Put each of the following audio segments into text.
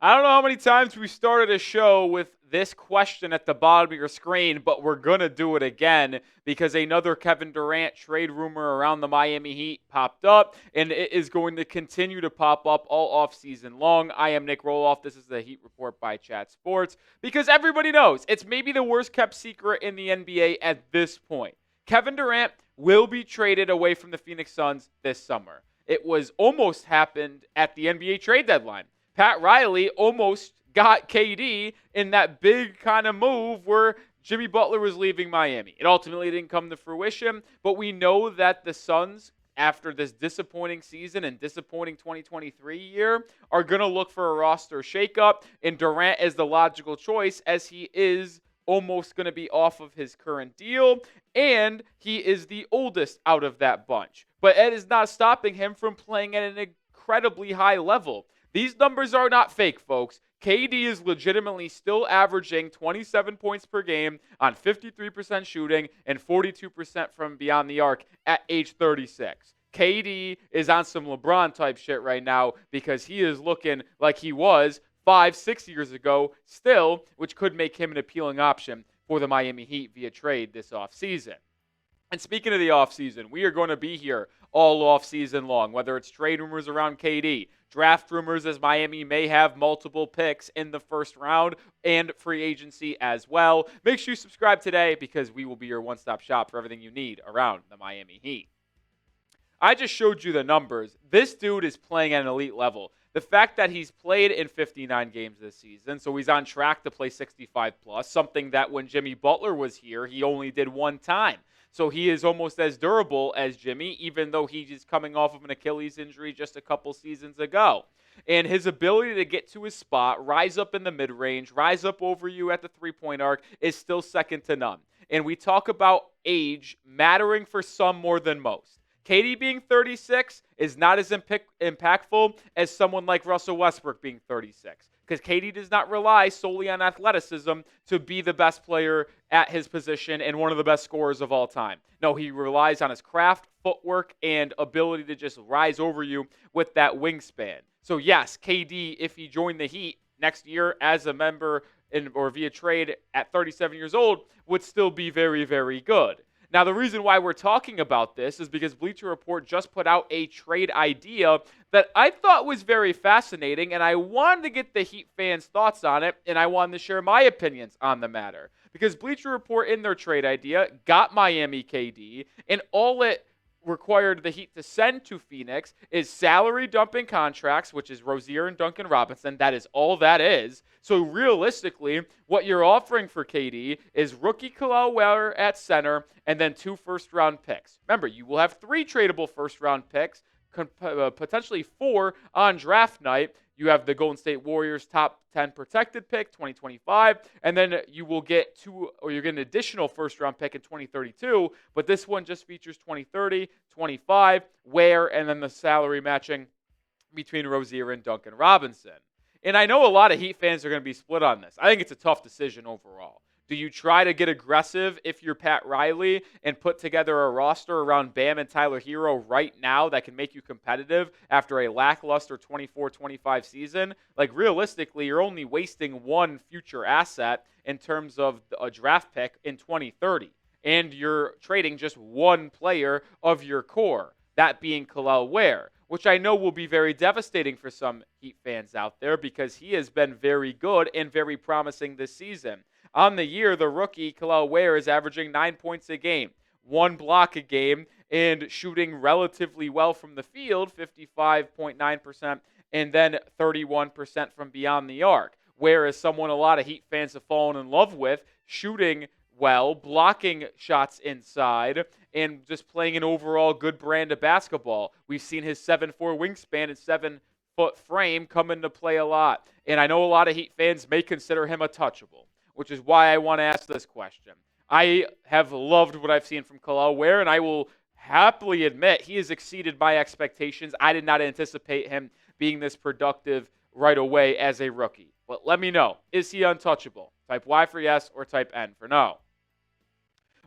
I don't know how many times we started a show with this question at the bottom of your screen, but we're going to do it again because another Kevin Durant trade rumor around the Miami Heat popped up, and it is going to continue to pop up all offseason long. I am Nic Rohloff. This is the Heat Report by Chat Sports because everybody knows it's maybe the worst kept secret in the NBA at this point. Kevin Durant will be traded away from the Phoenix Suns this summer. It was almost happened at the NBA trade deadline. Pat Riley almost got KD in that big kind of move where Jimmy Butler was leaving Miami. It ultimately didn't come to fruition, but we know that the Suns, after this disappointing season and disappointing 2023 year, are going to look for a roster shakeup, and Durant is the logical choice as he is almost going to be off of his current deal, and he is the oldest out of that bunch. But it is not stopping him from playing at an incredibly high level. These numbers are not fake, folks. KD is legitimately still averaging 27 points per game on 53% shooting and 42% from beyond the arc at age 36. KD is on some LeBron type shit right now because he is looking like he was 5-6 years ago still, which could make him an appealing option for the Miami Heat via trade this offseason. And speaking of the offseason, we are going to be here all offseason long, whether it's trade rumors around KD, draft rumors as Miami may have multiple picks in the first round, and free agency as well. Make sure you subscribe today because we will be your one-stop shop for everything you need around the Miami Heat. I just showed you the numbers. This dude is playing at an elite level. The fact that he's played in 59 games this season, so he's on track to play 65 plus, something that when Jimmy Butler was here, he only did one time. So he is almost as durable as Jimmy, even though he's coming off of an Achilles injury just a couple seasons ago. And his ability to get to his spot, rise up in the mid-range, rise up over you at the three-point arc is still second to none. And we talk about age mattering for some more than most. KD being 36 is not as impactful as someone like Russell Westbrook being 36. Because KD does not rely solely on athleticism to be the best player at his position and one of the best scorers of all time. No, he relies on his craft, footwork, and ability to just rise over you with that wingspan. So yes, KD, if he joined the Heat next year as a member or via trade at 37 years old, would still be very, very good. Now, the reason why we're talking about this is because Bleacher Report just put out a trade idea that I thought was very fascinating, and I wanted to get the Heat fans' thoughts on it, and I wanted to share my opinions on the matter. Because Bleacher Report, in their trade idea, got Miami KD, and all it required the Heat to send to Phoenix is salary dumping contracts, which is Rozier and Duncan Robinson. That is all that is. So realistically, what you're offering for KD is rookie Kel'el Ware at center and then 2 first-round picks. Remember, you will have 3 tradable first-round picks, potentially 4 on draft night. You have the Golden State Warriors top 10 protected pick, 2025, and then you will get you get an additional first-round pick in 2032, but this one just features 2030, 25, Ware, and then the salary matching between Rozier and Duncan Robinson. And I know a lot of Heat fans are going to be split on this. I think it's a tough decision overall. Do you try to get aggressive if you're Pat Riley and put together a roster around Bam and Tyler Herro right now that can make you competitive after a lackluster 24-25 season? Like, realistically, you're only wasting one future asset in terms of a draft pick in 2030. And you're trading just one player of your core, that being Kel'el Ware, which I know will be very devastating for some Heat fans out there because he has been very good and very promising this season. On the year, the rookie Kel'el Ware is averaging 9 points a game, 1 block a game, and shooting relatively well from the field, 55.9%, and then 31% from beyond the arc. Whereas someone a lot of Heat fans have fallen in love with, shooting well, blocking shots inside, and just playing an overall good brand of basketball. We've seen his 7'4" wingspan and 7-foot frame come into play a lot. And I know a lot of Heat fans may consider him untouchable, which is why I want to ask this question. I have loved what I've seen from Kel'el Ware, and I will happily admit he has exceeded my expectations. I did not anticipate him being this productive right away as a rookie. But let me know, is he untouchable? Type Y for yes or type N for no.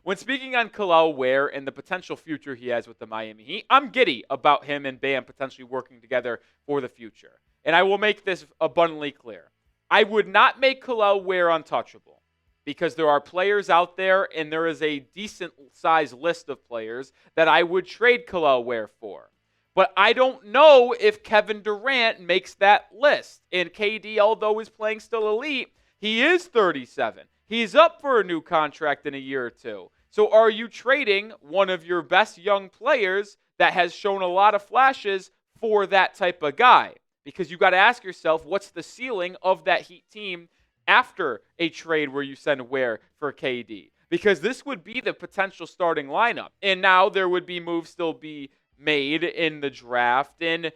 When speaking on Kel'el Ware and the potential future he has with the Miami Heat, I'm giddy about him and Bam potentially working together for the future. and I will make this abundantly clear. I would not make Kel'el Ware untouchable because there are players out there, and there is a decent-sized list of players that I would trade Kel'el Ware for. But I don't know if Kevin Durant makes that list. And KD, although is playing still elite, he is 37. He's up for a new contract in a year or two. So are you trading one of your best young players that has shown a lot of flashes for that type of guy? Because you got to ask yourself, what's the ceiling of that Heat team after a trade where you send Ware for KD? Because this would be the potential starting lineup. And now there would be moves still be made in the draft, in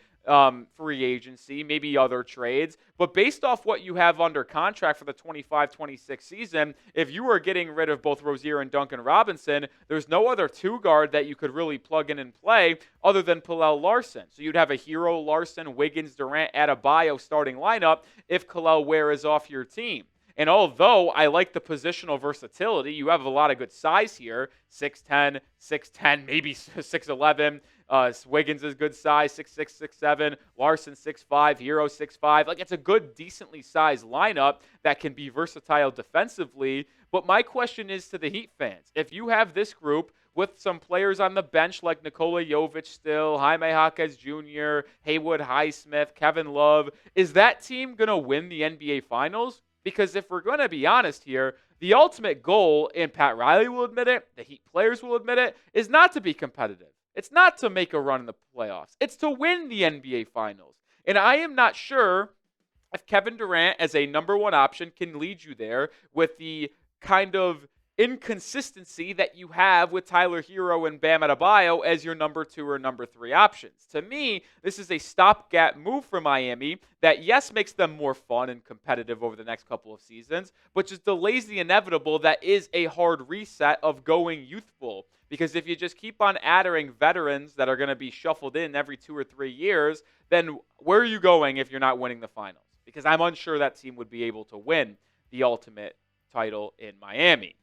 free agency, maybe other trades. But based off what you have under contract for the 25-26 season, if you were getting rid of both Rozier and Duncan Robinson, there's no other two guard that you could really plug in and play other than Kel'el Larson. So you'd have a Hero, Larson, Wiggins, Durant, Adebayo starting lineup if Kel'el Ware is off your team. And although I like the positional versatility, you have a lot of good size here, 6'10", 6'10", maybe 6'11". Wiggins is good size, 6'6", 6'7". Larson 6'5", Hero 6'5". Like, it's a good, decently sized lineup that can be versatile defensively. But my question is to the Heat fans. If you have this group with some players on the bench like Nikola Jovic still, Jaime Jaquez Jr., Haywood Highsmith, Kevin Love, is that team going to win the NBA Finals? Because if we're going to be honest here, the ultimate goal, and Pat Riley will admit it, the Heat players will admit it, is not to be competitive. It's not to make a run in the playoffs. It's to win the NBA Finals. And I am not sure if Kevin Durant as a number one option can lead you there with the kind of inconsistency that you have with Tyler Hero and Bam Adebayo as your number 2 or number 3 options. To me, this is a stopgap move for Miami that, yes, makes them more fun and competitive over the next couple of seasons, but just delays the inevitable that is a hard reset of going youthful. Because if you just keep on adding veterans that are going to be shuffled in every 2 or 3 years, then where are you going if you're not winning the finals? Because I'm unsure that team would be able to win the ultimate title in Miami.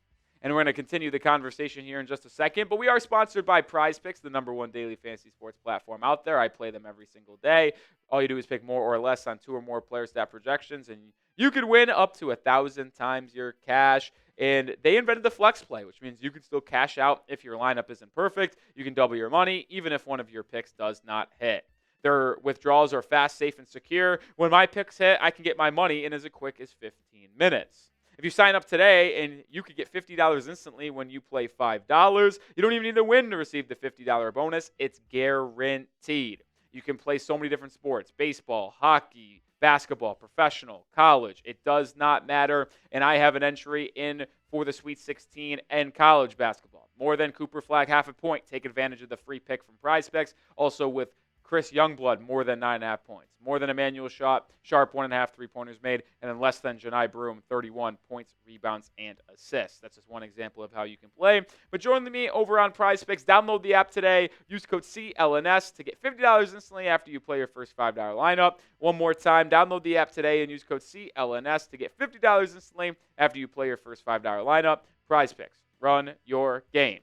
And we're going to continue the conversation here in just a second. But we are sponsored by Prize Picks, the number one daily fantasy sports platform out there. I play them every single day. All you do is pick more or less on 2 or more player stat projections, and you could win up to 1,000 times your cash. And they invented the flex play, which means you can still cash out if your lineup isn't perfect. You can double your money, even if one of your picks does not hit. Their withdrawals are fast, safe, and secure. When my picks hit, I can get my money in as quick as 15 minutes. If you sign up today, and you could get $50 instantly when you play $5, you don't even need to win to receive the $50 bonus. It's guaranteed. You can play so many different sports: baseball, hockey, basketball, professional, college. It does not matter. And I have an entry in for the Sweet 16 and college basketball. More than Cooper Flag, half a point. Take advantage of the free pick from Prize Picks. Also with Chris Youngblood, more than 9.5 points. More than Emmanuel Sharp, 1.5 three-pointers made, and then less than Janai Broom, 31 points, rebounds, and assists. That's just one example of how you can play. But join me over on Prize Picks. Download the app today. Use code CLNS to get $50 instantly after you play your first $5 lineup. One more time, download the app today and use code CLNS to get $50 instantly after you play your first $5 lineup. Prize Picks. Run your game.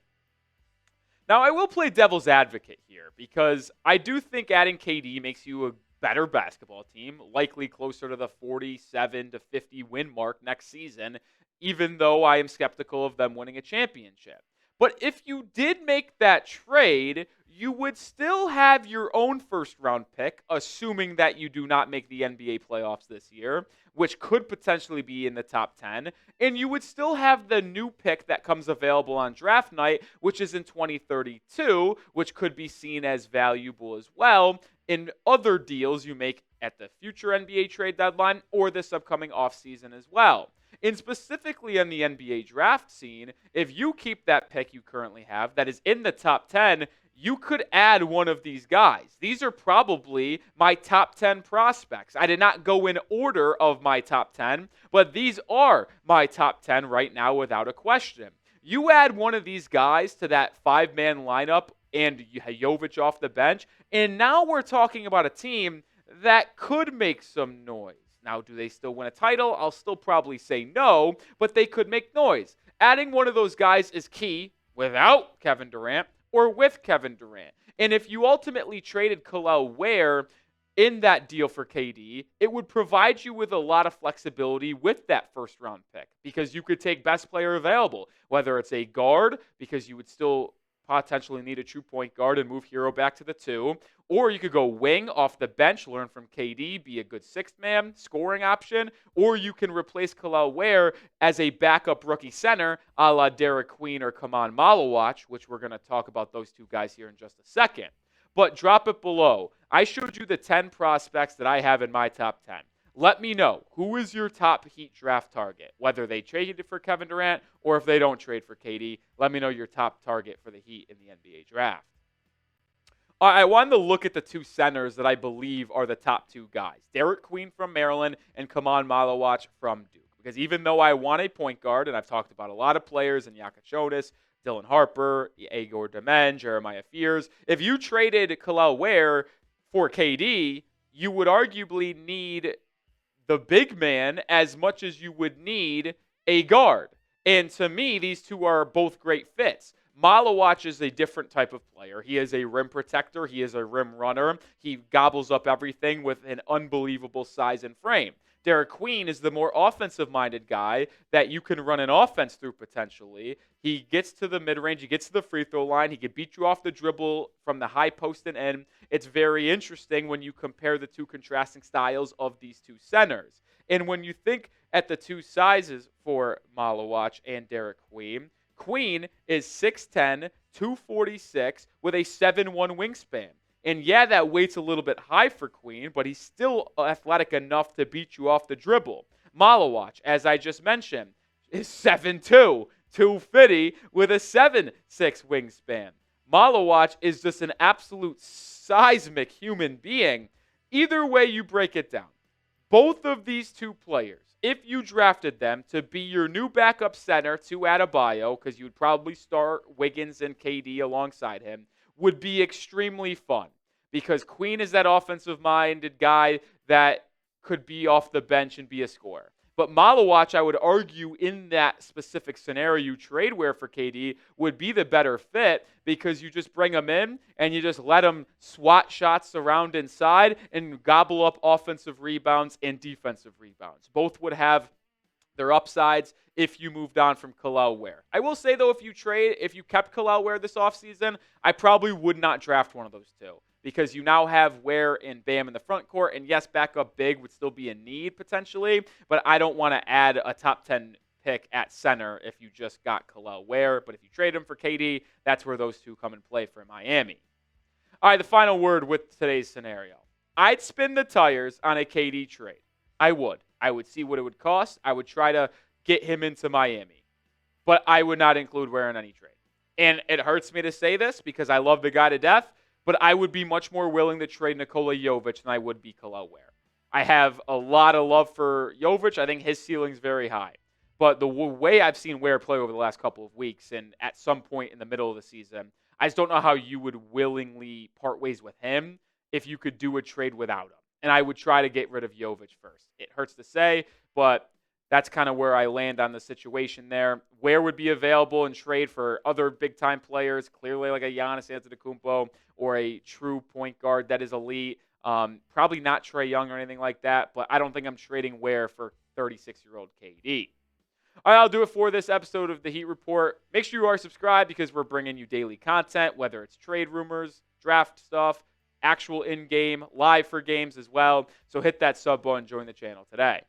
Now, I will play devil's advocate here because I do think adding KD makes you a better basketball team, likely closer to the 47 to 50 win mark next season, even though I am skeptical of them winning a championship. But if you did make that trade, you would still have your own first-round pick, assuming that you do not make the NBA playoffs this year, which could potentially be in the top 10, and you would still have the new pick that comes available on draft night, which is in 2032, which could be seen as valuable as well in other deals you make at the future NBA trade deadline or this upcoming offseason as well. And specifically on the NBA draft scene, if you keep that pick you currently have that is in the top 10, you could add one of these guys. These are probably my top 10 prospects. I did not go in order of my top 10, but these are my top 10 right now without a question. You add one of these guys to that 5-man lineup and Jovic off the bench, and now we're talking about a team that could make some noise. Now, do they still win a title? I'll still probably say no, but they could make noise. Adding one of those guys is key without Kevin Durant or with Kevin Durant. And if you ultimately traded Kel'el Ware, in that deal for KD, it would provide you with a lot of flexibility with that first round pick because you could take best player available, whether it's a guard, because you would still potentially need a true point guard and move Hero back to the 2, or you could go wing off the bench, learn from KD, be a good sixth man, scoring option, or you can replace Kel'el Ware as a backup rookie center, a la Derek Queen or Kaman Malawach, which we're going to talk about those two guys here in just a second. But drop it below. I showed you the 10 prospects that I have in my top 10. Let me know, who is your top Heat draft target? Whether they traded for Kevin Durant or if they don't trade for KD, let me know your top target for the Heat in the NBA draft. I wanted to look at the two centers that I believe are the top two guys. Derek Queen from Maryland and Kaman Malawach from Duke. Because even though I want a point guard, and I've talked about a lot of players in Yakachonis, Dylan Harper, Igor Demen, Jeremiah Fears, if you traded Kel'el Ware for KD, you would arguably need the big man as much as you would need a guard. And to me, these two are both great fits. Malawach is a different type of player. He is a rim protector. He is a rim runner. He gobbles up everything with an unbelievable size and frame. Derek Queen is the more offensive-minded guy that you can run an offense through potentially. He gets to the mid-range. He gets to the free throw line. He can beat you off the dribble from the high post and in. It's very interesting when you compare the two contrasting styles of these two centers. And when you think at the two sizes for Malawach and Derek Queen, Queen is 6'10", 246 with a 7'1" wingspan. And yeah, that weight's a little bit high for Queen, but he's still athletic enough to beat you off the dribble. Malawach, as I just mentioned, is 7'2", 250 with a 7'6" wingspan. Malawach is just an absolute seismic human being. Either way you break it down, both of these two players, if you drafted them to be your new backup center to Adebayo, because you would probably start Wiggins and KD alongside him, would be extremely fun. Because Queen is that offensive-minded guy that could be off the bench and be a scorer. But Malawach, I would argue, in that specific scenario, you trade Ware for KD, would be the better fit because you just bring him in and you just let him swat shots around inside and gobble up offensive rebounds and defensive rebounds. Both would have their upsides if you moved on from Kel'el Ware. I will say, though, if you kept Kel'el Ware this offseason, I probably would not draft one of those two. Because you now have Ware and Bam in the front court. And yes, backup big would still be a need potentially. But I don't want to add a top 10 pick at center if you just got Kel'el Ware. But if you trade him for KD, that's where those two come and play for Miami. All right, the final word with today's scenario. I'd spin the tires on a KD trade. I would. I would see what it would cost. I would try to get him into Miami. But I would not include Ware in any trade. And it hurts me to say this because I love the guy to death. But I would be much more willing to trade Nikola Jovic than I would be Kel'el Ware. I have a lot of love for Jovic. I think his ceiling's very high. But the way I've seen Ware play over the last couple of weeks and at some point in the middle of the season, I just don't know how you would willingly part ways with him if you could do a trade without him. And I would try to get rid of Jovic first. It hurts to say, but that's kind of where I land on the situation there. Where would be available in trade for other big-time players, clearly like a Giannis Antetokounmpo or a true point guard that is elite. Probably not Trae Young or anything like that, but I don't think I'm trading Ware for 36-year-old KD. All right, I'll do it for this episode of the Heat Report. Make sure you are subscribed because we're bringing you daily content, whether it's trade rumors, draft stuff, actual in-game, live for games as well. So hit that sub button and join the channel today.